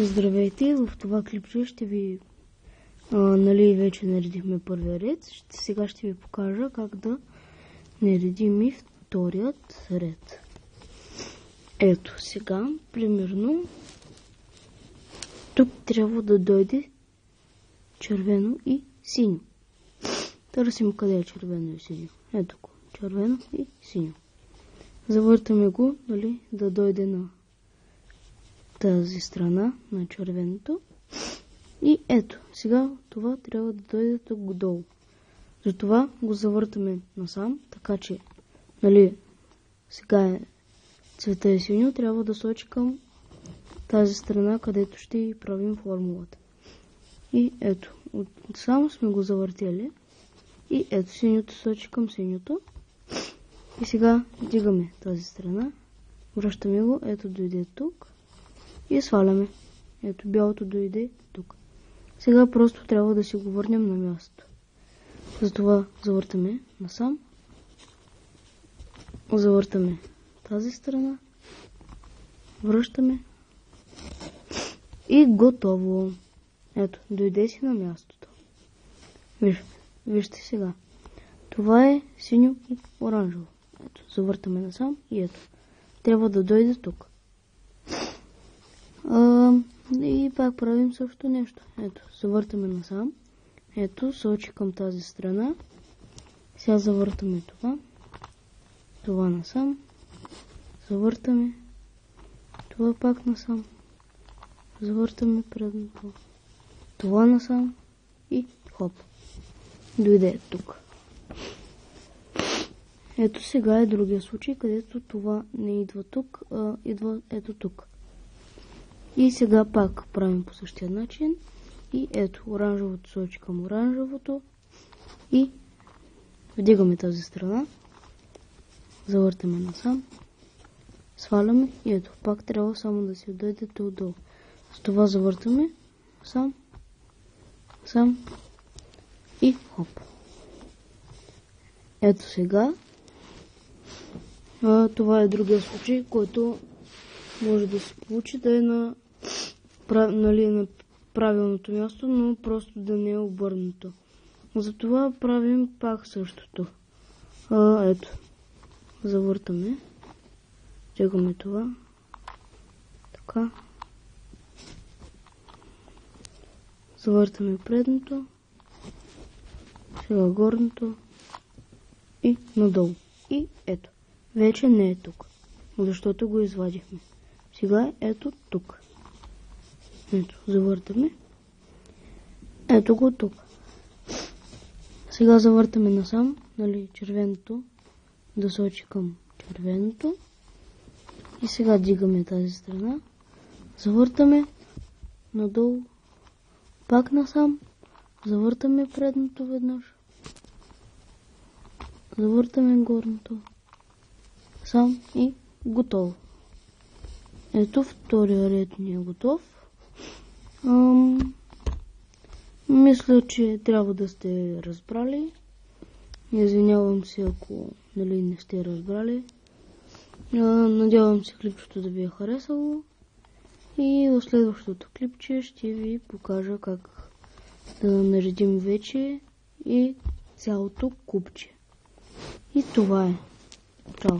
Здравейте, в това клипче ще ви вече наредихме първия ред. Сега ще ви покажа как да наредим и вторият ред. Ето сега, примерно, тук трябва да дойде червено и синьо. Търсим къде е червено и синьо. Ето го, червено и синьо. Завъртаме го, да дойде на тази страна на червеното. И ето, сега това трябва да дойде тук долу. Затова го завъртаме насам, така че, сега е цвета е синьо, трябва да сочи към тази страна, където ще правим формулата. И ето, само сме го завъртели. И ето, синьото сочи към синьото. И сега дигаме тази страна, връщаме го, ето дойде тук. И сваляме. Ето, бялото дойде тук. Сега просто трябва да си го върнем на място. Затова завъртаме насам. Завъртаме тази страна. Връщаме. И готово. Ето, дойде си на мястото. Вижте сега. Това е синьо и оранжево. Ето, завъртаме насам и ето. Трябва да дойде тук. И пак правим също нещо. Ето, завъртаме насам. Ето, сочи към тази страна. Сега завъртаме това. Това насам. Завъртаме. Това пак насам. Завъртаме предното. Това насам. И хоп. Дойде тук. Ето сега е другия случай, където това не идва тук, а идва ето тук. И сега пак правим по същия начин. И ето, оранжевото сочи към оранжевото. И вдигаме тази страна. Завъртаме насам. Сваляме. И ето, пак трябва само да си дойдете отдолу. С това завъртаме. Сам. И хоп. Ето сега. Това е другия случай, който може да се получи да е на правилното място, но просто да не е обърнато. Затова правим пак същото. Ето. Завъртаме. Тегаме това. Така. Завъртаме предното. Сега горното. И надолу. И ето. Вече не е тук. Защото го извадихме. Сега е ето тук. Ето, завъртаме. Ето го тук. Сега завъртаме насам, червеното да сочи към червеното. И сега дигаме тази страна. Завъртаме надолу. Пак насам. Завъртаме предното веднъж. Завъртаме горното. Сам и готово. Ето, втория ред ни е готов. Мисля, че трябва да сте разбрали. Извинявам се, ако не сте разбрали. Надявам се клипчето да ви е харесало. И в следващото клипче ще ви покажа как да наредим вече и цялото купче. И това е. Чао!